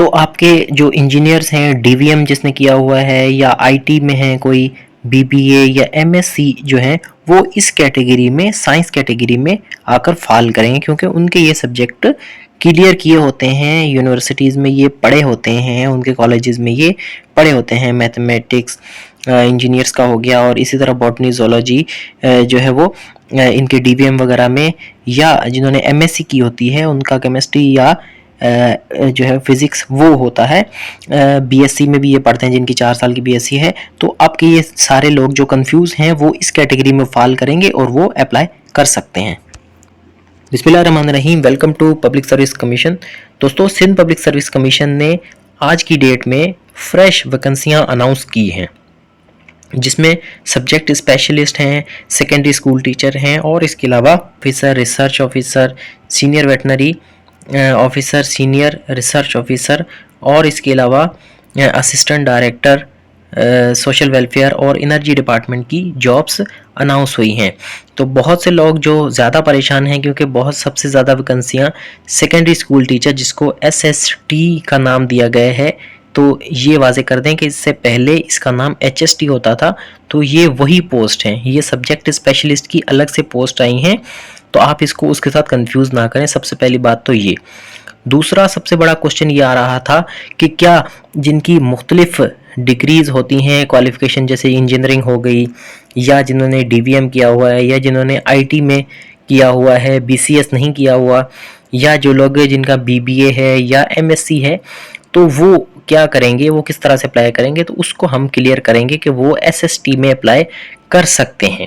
तो आपके जो इंजीनियर्स हैं, डीवीएम जिसने किया हुआ है या आईटी में है कोई, बीबीए या एमएससी जो है, वो इस कैटेगरी में, साइंस कैटेगरी में आकर फाल करेंगे, क्योंकि उनके ये सब्जेक्ट क्लियर किए होते हैं, यूनिवर्सिटीज़ में ये पढ़े होते हैं, उनके कॉलेजेस में ये पढ़े होते हैं। मैथमेटिक्स इंजीनियर्स का हो गया, और इसी तरह बॉटनी, जोलॉजी जो है वो इनके डीवीएम वगैरह में, या जिन्होंने एमएससी की होती है उनका केमिस्ट्री या जो है फिज़िक्स वो होता है। बीएससी में भी ये पढ़ते हैं जिनकी 4 साल की बीएससी है। तो आपके ये सारे लोग जो कंफ्यूज हैं वो इस कैटेगरी में फाल करेंगे और वो अप्लाई कर सकते हैं। बिस्मिल्लाहिर्रहमानिर्रहीम। Welcome to public service commission. दोस्तों, सिंध पब्लिक सर्विस कमीशन ने आज की डेट में फ्रेश वैकेंसियाँ अनाउंस की हैं, जिसमें सब्जेक्ट स्पेशलिस्ट हैं, सेकेंडरी स्कूल टीचर हैं, और इसके अलावा officer, research officer, senior veterinary officer, senior research officer, और इसके अलावा असिस्टेंट डायरेक्टर सोशल वेलफेयर और एनर्जी डिपार्टमेंट की जॉब्स अनाउंस हुई हैं। तो बहुत से लोग जो ज़्यादा परेशान हैं, क्योंकि बहुत सबसे ज़्यादा वैकेंसियाँ सेकेंडरी स्कूल टीचर, जिसको एसएसटी का नाम दिया गया है। तो ये वाजे कर दें कि इससे पहले इसका नाम एचएसटी होता था। तो ये वही पोस्ट हैं, ये सब्जेक्ट स्पेशलिस्ट की अलग से पोस्ट आई हैं, तो आप इसको उसके साथ कंफ्यूज ना करें। सबसे पहली बात तो ये। दूसरा सबसे बड़ा क्वेश्चन ये आ रहा था कि क्या जिनकी मुख्तलिफ डिग्रीज होती हैं, क्वालिफिकेशन, जैसे इंजीनियरिंग हो गई, या जिन्होंने डीवीएम किया हुआ है, या जिन्होंने आईटी में किया हुआ है, बीसीएस नहीं किया हुआ, या जो लोग जिनका बीबीए है या एमएससी है, तो वो क्या करेंगे, वो किस तरह से अप्लाई करेंगे, तो उसको हम क्लियर करेंगे कि वो एसएसटी में अप्लाई कर सकते हैं।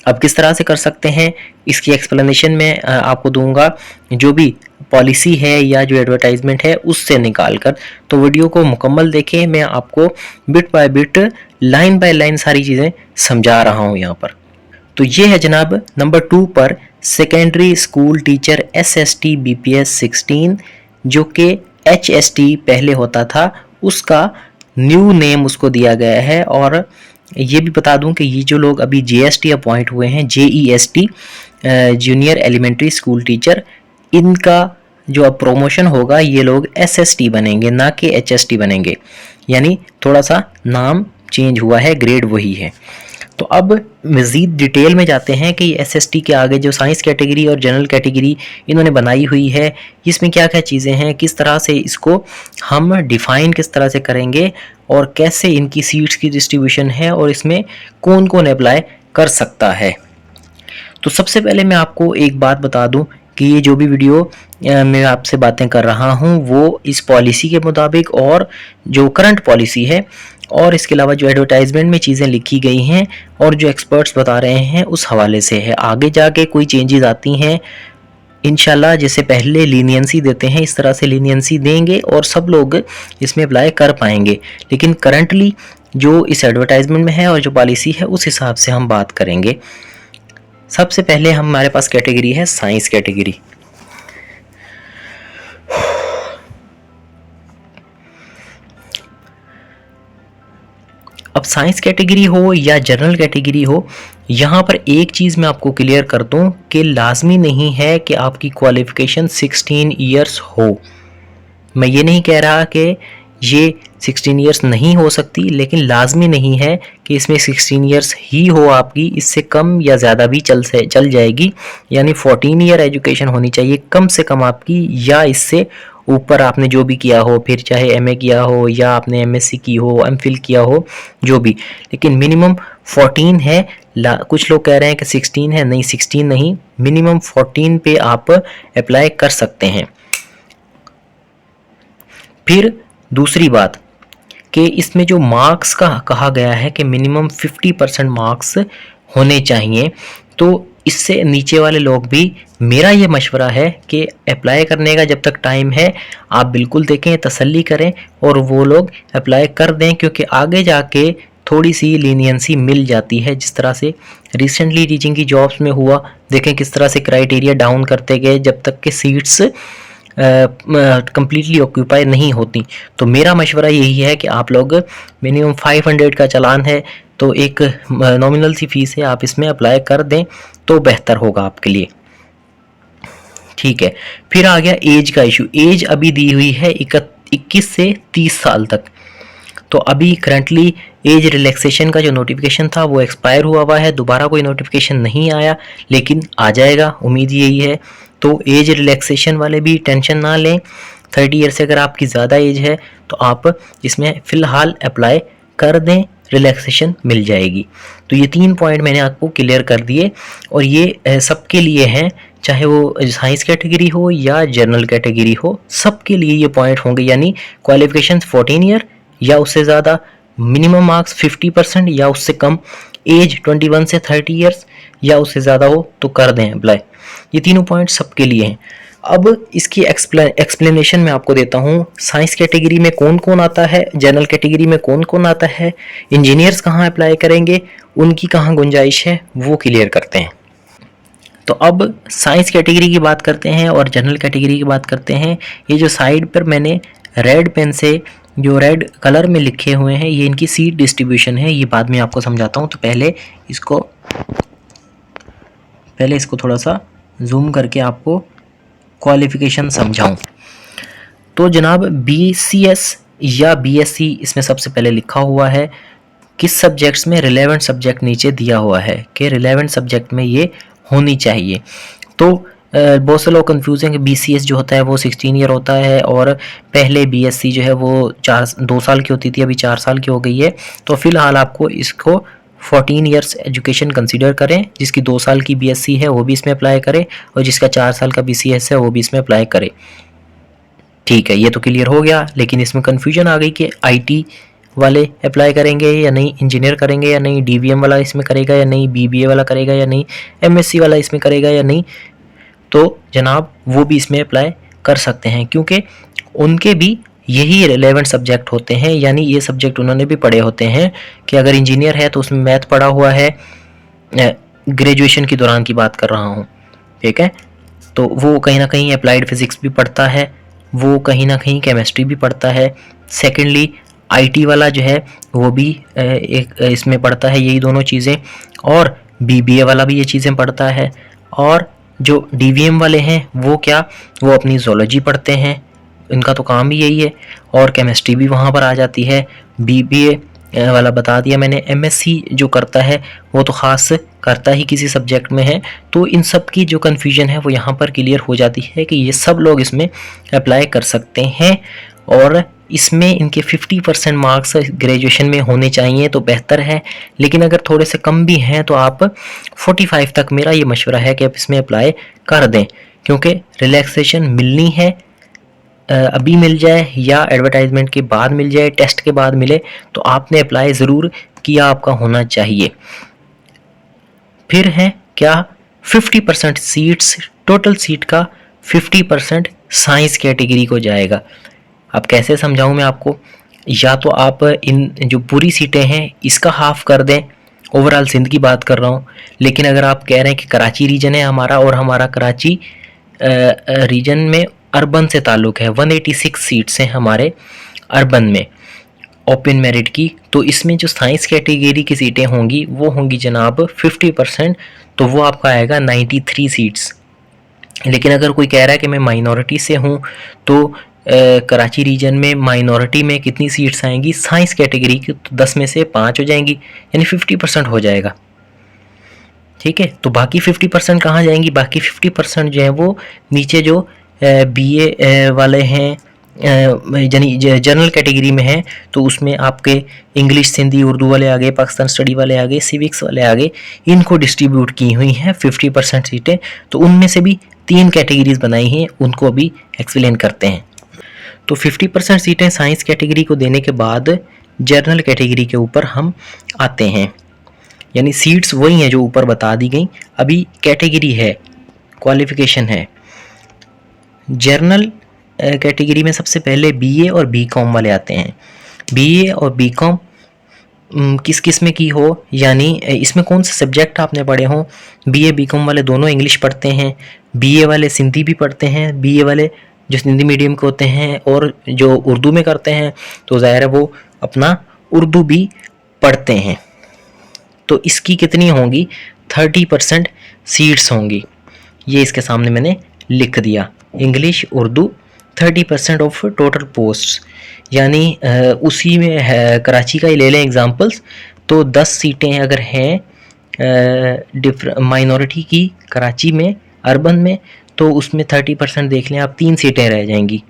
अब किस तरह से कर सकते हैं, इसकी एक्सप्लेनेशन मैं आपको दूंगा, जो भी पॉलिसी है या जो एडवर्टाइजमेंट है उससे निकाल कर। तो वीडियो को मुकम्मल देखें, मैं आपको bit by bit, line by line सारी चीज़ें समझा रहा हूँ यहाँ पर। तो ये है जनाब नंबर 2 पर secondary school teacher SST BPS 16, जो कि एचएसटी पहले होता था, उसका न्यू नेम उसको दिया गया है। और ये भी बता दूं कि ये जो लोग अभी जेएसटी अपॉइंट हुए हैं, JEST junior elementary school teacher, इनका जो अब प्रमोशन होगा, ये लोग एसएसटी बनेंगे, ना कि एचएसटी बनेंगे। यानी थोड़ा सा नाम चेंज हुआ है, ग्रेड वही है। तो अब मज़ीद डिटेल में जाते हैं कि एसएसटी के आगे जो साइंस कैटेगरी और जनरल कैटेगरी इन्होंने बनाई हुई है, इसमें क्या क्या चीज़ें हैं, किस तरह से इसको हम डिफ़ाइन किस तरह से करेंगे, और कैसे इनकी सीट्स की डिस्ट्रीब्यूशन है, और इसमें कौन कौन अप्लाई कर सकता है। तो सबसे पहले मैं आपको एक बात बता दूं कि ये जो भी वीडियो मैं आपसे बातें कर रहा हूं, वो इस पॉलिसी के मुताबिक और जो करंट पॉलिसी है, और इसके अलावा जो एडवर्टाइजमेंट में चीज़ें लिखी गई हैं और जो एक्सपर्ट्स बता रहे हैं उस हवाले से है। आगे जाके कोई चेंजेस आती हैं इंशाल्लाह, जैसे पहले लीनियंसी देते हैं इस तरह से लीनियंसी देंगे और सब लोग इसमें अप्लाई कर पाएंगे। लेकिन करंटली जो इस एडवर्टाइजमेंट में है और जो पॉलिसी है, उस हिसाब से हम बात करेंगे। सबसे पहले हमारे पास कैटेगरी है साइंस कैटेगरी। अब साइंस कैटेगरी हो या जनरल कैटेगरी हो, यहाँ पर एक चीज़ मैं आपको क्लियर कर दूँ कि लाजमी नहीं है कि आपकी क्वालिफ़िकेशन 16 ईयर्स हो। मैं ये नहीं कह रहा कि ये 16 ईयर्स नहीं हो सकती, लेकिन लाजमी नहीं है कि इसमें 16 ईयर्स ही हो आपकी, इससे कम या ज़्यादा भी चल जाएगी। यानी 14 ईयर एजुकेशन होनी चाहिए कम से कम आपकी, या इससे ऊपर आपने जो भी किया हो, फिर चाहे एमए किया हो या आपने एमएससी की हो, एमफिल किया हो, जो भी, लेकिन मिनिमम 14 है। कुछ लोग कह रहे हैं कि 16 है, नहीं 16 नहीं, मिनिमम 14 पे आप अप्लाई कर सकते हैं। फिर दूसरी बात कि इसमें जो मार्क्स का कहा गया है कि मिनिमम 50% मार्क्स होने चाहिए, तो इससे नीचे वाले लोग भी, मेरा ये मशवरा है कि अप्लाई करने का जब तक टाइम है आप बिल्कुल देखें, तसल्ली करें और वो लोग अप्लाई कर दें, क्योंकि आगे जाके थोड़ी सी लीनियंसी मिल जाती है। जिस तरह से रिसेंटली टीचिंग की जॉब्स में हुआ, देखें किस तरह से क्राइटेरिया डाउन करते गए जब तक कि सीट्स कंप्लीटली ऑक्यूपाई नहीं होती। तो मेरा मशवरा यही है कि आप लोग, मिनिमम 500 का चालान है, तो एक नॉमिनल सी फीस है, आप इसमें अप्लाई कर दें तो बेहतर होगा आपके लिए। ठीक है। फिर आ गया एज का इशू। एज अभी दी हुई है 21 से 30 साल तक। तो अभी करंटली एज रिलैक्सेशन का जो नोटिफिकेशन था वो एक्सपायर हुआ है, दोबारा कोई नोटिफिकेशन नहीं आया, लेकिन आ जाएगा, उम्मीद यही है। तो एज रिलैक्सेशन वाले भी टेंशन ना लें, 30 ईयर से अगर आपकी ज़्यादा एज है तो आप इसमें फ़िलहाल अप्लाई कर दें, रिलैक्सेशन मिल जाएगी। तो ये 3 पॉइंट मैंने आपको क्लियर कर दिए, और ये सबके लिए हैं, चाहे वो साइंस कैटेगरी हो या जनरल कैटेगरी हो, सबके लिए ये पॉइंट होंगे। यानी क्वालिफिकेशन 14 ईयर या उससे ज़्यादा, मिनिमम मार्क्स 50% या उससे कम, एज 21 से 30 ईयर्स या उससे ज़्यादा हो तो कर दें अप्लाई। ये तीनों पॉइंट सबके लिए हैं। अब इसकी एक्सप्लेनेशन मैं आपको देता हूँ। साइंस कैटेगरी में कौन कौन आता है, जनरल कैटेगरी में कौन कौन आता है, इंजीनियर्स कहाँ अप्लाई करेंगे, उनकी कहाँ गुंजाइश है, वो क्लियर करते हैं। तो अब साइंस कैटेगरी की बात करते हैं और जनरल कैटेगरी की बात करते हैं। ये जो साइड पर मैंने रेड पेन से जो रेड कलर में लिखे हुए हैं, ये इनकी सीट डिस्ट्रीब्यूशन है, ये बाद में आपको समझाता हूँ। तो पहले इसको थोड़ा सा जूम करके आपको क्वालिफिकेशन समझाऊं। तो जनाब BCS या BSc इसमें सबसे पहले लिखा हुआ है किस सब्जेक्ट्स में, रिलेवेंट सब्जेक्ट नीचे दिया हुआ है कि रिलेवेंट सब्जेक्ट में ये होनी चाहिए। तो बहुत से लोग कंफ्यूज हैं कि BCS जो होता है वो 16 ईयर होता है, और पहले BSc जो है वो 2 साल की होती थी, अभी 4 साल की हो गई है। तो फिलहाल आपको इसको 14 ईयर्स एजुकेशन कंसीडर करें। जिसकी 2 साल की BSc है वो भी इसमें अप्लाई करे, और जिसका 4 साल का BCS है वो भी इसमें अप्लाई करे। ठीक है, ये तो क्लियर हो गया। लेकिन इसमें कन्फ्यूजन आ गई कि IT वाले अप्लाई करेंगे या नहीं, इंजीनियर करेंगे या नहीं, DVM वाला इसमें करेगा या नहीं, BBA वाला करेगा या नहीं, MSc वाला इसमें करेगा या नहीं। तो जनाब वो भी इसमें अप्लाई कर सकते हैं, क्योंकि उनके भी यही रिलेवेंट सब्जेक्ट होते हैं। यानी ये सब्जेक्ट उन्होंने भी पढ़े होते हैं कि अगर इंजीनियर है तो उसमें मैथ पढ़ा हुआ है, ग्रेजुएशन के दौरान की बात कर रहा हूँ, ठीक है। तो वो कहीं ना कहीं अप्लाइड फिजिक्स भी पढ़ता है, वो कहीं ना कहीं केमिस्ट्री भी पढ़ता है। सेकेंडली IT वाला जो है वो भी एक इसमें पढ़ता है यही दोनों चीज़ें, और BBA वाला भी ये चीज़ें पढ़ता है। और जो DVM वाले हैं वो क्या, वो अपनी ज़ूलॉजी पढ़ते हैं, इनका तो काम भी यही है, और केमिस्ट्री भी वहाँ पर आ जाती है। BBA वाला बता दिया मैंने। MSc जो करता है वो तो ख़ास करता ही किसी सब्जेक्ट में है। तो इन सब की जो कन्फ्यूजन है वो यहाँ पर क्लियर हो जाती है कि ये सब लोग इसमें अप्लाई कर सकते हैं, और इसमें इनके 50% मार्क्स ग्रेजुएशन में होने चाहिए तो बेहतर है। लेकिन अगर थोड़े से कम भी हैं तो आप 45 तक, मेरा ये मशवरा है कि आप इसमें अप्लाई कर दें, क्योंकि रिलैक्सेशन मिलनी है, अभी मिल जाए या एडवर्टाइजमेंट के बाद मिल जाए, टेस्ट के बाद मिले, तो आपने अप्लाई ज़रूर किया आपका होना चाहिए। फिर है क्या, 50% सीट्स, टोटल सीट का 50% साइंस कैटेगरी को जाएगा। अब कैसे समझाऊं मैं आपको, या तो आप इन जो पूरी सीटें हैं इसका हाफ कर दें, ओवरऑल सिंध की बात कर रहा हूं। लेकिन अगर आप कह रहे हैं कि कराची रीजन है हमारा, और हमारा कराची रीजन में अर्बन से ताल्लुक़ है, 186 सीट्स हैं हमारे अर्बन में ओपन मेरिट की, तो इसमें जो साइंस कैटेगरी की सीटें होंगी वो होंगी जनाब 50%, तो वो आपका आएगा 93 सीट्स। लेकिन अगर कोई कह रहा है कि मैं माइनॉरिटी से हूँ, तो कराची रीजन में माइनॉरिटी में कितनी सीट्स आएंगी साइंस कैटेगरी की, तो 10 में से 5 हो जाएंगी, यानी 50% हो जाएगा। ठीक है, तो बाकी 50% कहाँ जाएंगी, बाकी 50% जो है वो नीचे जो BA वाले हैं, यानी जनरल कैटेगरी में हैं, तो उसमें आपके इंग्लिश, हिंदी, उर्दू वाले आ गए, पाकिस्तान स्टडी वाले आ गए, सिविक्स वाले आ गए, इनको डिस्ट्रीब्यूट की हुई हैं 50% सीटें। तो उनमें से भी 3 कैटेगरीज बनाई हैं, उनको अभी एक्सप्लेन करते हैं। तो 50% सीटें साइंस कैटेगरी को देने के बाद जनरल कैटेगरी के ऊपर हम आते हैं, यानी सीट्स वही हैं जो ऊपर बता दी गई, अभी कैटेगरी है, क्वालिफिकेशन है। जनरल कैटेगरी में सबसे पहले BA और BCom वाले आते हैं। BA और BCom किस किस में की हो, यानी इसमें कौन से सब्जेक्ट आपने पढ़े हों। BA BCom वाले दोनों इंग्लिश पढ़ते हैं, BA वाले सिंधी भी पढ़ते हैं, BA वाले जो हिंदी मीडियम के होते हैं और जो उर्दू में करते हैं, तो ज़ाहिर है वो अपना उर्दू भी पढ़ते हैं। तो इसकी कितनी होंगी, 30% सीट्स होंगी, ये इसके सामने मैंने लिख दिया। English, Urdu 30% of total posts, यानी उसी में है, कराची का ही ले लें एग्जांपल्स, तो 10 सीटें अगर हैं माइनॉरिटी की कराची में, अर्बन में, तो उसमें 30% देख लें आप, 3 सीटें रह जाएंगी।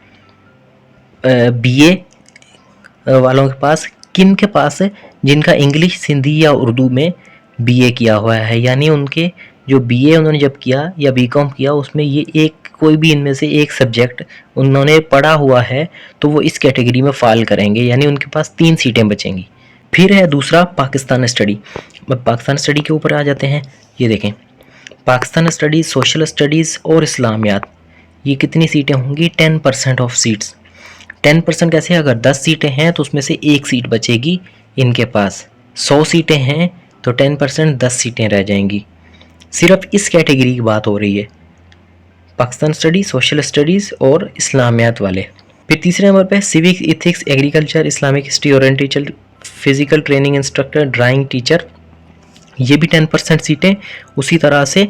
बीए वालों के पास, किन के पास है, जिनका इंग्लिश, सिंधी या उर्दू में बीए किया हुआ है, यानी उनके जो बीए उन्होंने जब किया या बीकॉम किया उसमें ये एक कोई भी इनमें से एक सब्जेक्ट उन्होंने पढ़ा हुआ है, तो वो इस कैटेगरी में फाल करेंगे, यानी उनके पास 3 सीटें बचेंगी। फिर है दूसरा पाकिस्तान स्टडी। अब पाकिस्तान स्टडी के ऊपर आ जाते हैं। ये देखें, पाकिस्तान स्टडीज़, सोशल स्टडीज़ और इस्लामियात, ये कितनी सीटें होंगी? 10% ऑफ सीट्स। 10% कैसे? अगर 10 सीटें हैं तो उसमें से 1 सीट बचेगी इनके पास। 100 सीटें हैं तो 10% 10 सीटें रह जाएंगी। सिर्फ इस कैटेगरी की बात हो रही है, पाकिस्तान स्टडी, सोशल स्टडीज़ और इस्लामियात वाले। फिर तीसरे नंबर पे civic, ethics, agriculture, Islamic history, orientation, physical training instructor, drawing teacher, ये भी 10% सीटें। उसी तरह से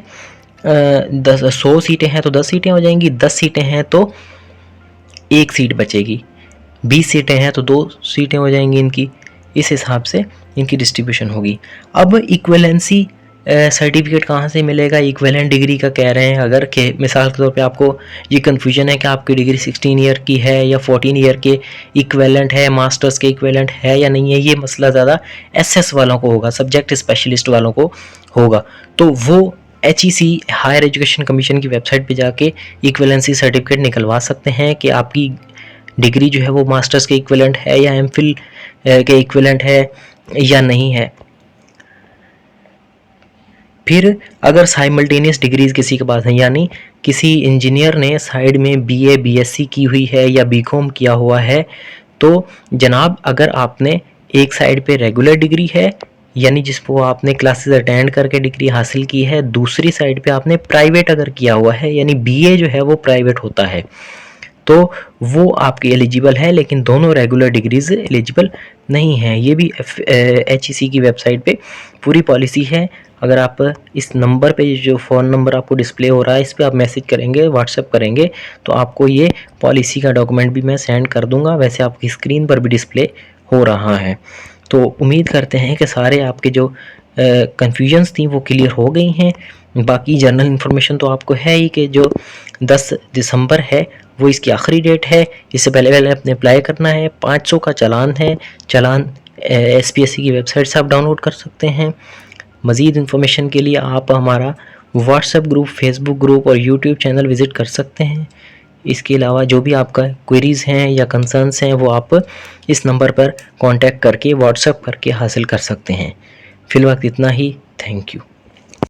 100 सीटें हैं तो 10 सीटें हो जाएंगी, 10 सीटें हैं तो 1 सीट बचेगी, 20 सीटें हैं तो 2 सीटें हो जाएंगी इनकी। इस हिसाब से इनकी डिस्ट्रीब्यूशन होगी। अब इक्वलेंसी सर्टिफिकेट कहाँ से मिलेगा? इक्विवेलेंट डिग्री का कह रहे हैं। अगर के मिसाल के तौर पे आपको ये कन्फ्यूजन है कि आपकी डिग्री 16 ईयर की है या 14 ईयर के इक्विवेलेंट है, मास्टर्स के इक्विवेलेंट है या नहीं है, ये मसला ज़्यादा एसएस वालों को होगा, सब्जेक्ट स्पेशलिस्ट वालों को होगा। तो वो HEC हायर एजुकेशन कमीशन की वेबसाइट पे जाके इक्विवेलेंसी सर्टिफिकेट निकलवा सकते हैं कि आपकी डिग्री जो है वो मास्टर्स के इक्विवेलेंट है या एमफिल के इक्विवेलेंट है या नहीं है। फिर अगर साइमल्टेनियस डिग्रीज किसी के पास है, यानी किसी इंजीनियर ने साइड में BA BSc की हुई है या बीकॉम किया हुआ है, तो जनाब अगर आपने एक साइड पे रेगुलर डिग्री है यानी जिसको आपने क्लासेस अटेंड करके डिग्री हासिल की है, दूसरी साइड पे आपने प्राइवेट अगर किया हुआ है, यानी BA जो है वो प्राइवेट होता है, तो वो आपकी एलिजिबल है, लेकिन दोनों रेगुलर डिग्रीज एलिजिबल नहीं हैं। ये भी HEC की वेबसाइट पे पूरी पॉलिसी है। अगर आप इस नंबर पे, जो फ़ोन नंबर आपको डिस्प्ले हो रहा है, इस पे आप मैसेज करेंगे, व्हाट्सएप करेंगे, तो आपको ये पॉलिसी का डॉक्यूमेंट भी मैं सेंड कर दूंगा। वैसे आपकी स्क्रीन पर भी डिस्प्ले हो रहा है। तो उम्मीद करते हैं कि सारे आपके जो कन्फ्यूजन्स थी वो क्लियर हो गई हैं। बाकी जनरल इन्फॉर्मेशन तो आपको है ही कि जो 10 दिसंबर है वो इसकी आखिरी डेट है। इससे पहले पहले अपने अप्लाई करना है। 500 का चालान है। चालान SPSC की वेबसाइट से आप डाउनलोड कर सकते हैं। मज़ीद इन्फॉर्मेशन के लिए आप हमारा व्हाट्सएप ग्रुप, फेसबुक ग्रुप और यूट्यूब चैनल विज़िट कर सकते हैं। इसके अलावा जो भी आपका क्वेरीज़ हैं या कंसर्न्स हैं वो आप इस नंबर पर कांटेक्ट करके, व्हाट्सएप करके हासिल कर सकते हैं। फ़िलवक्त इतना ही। Thank you.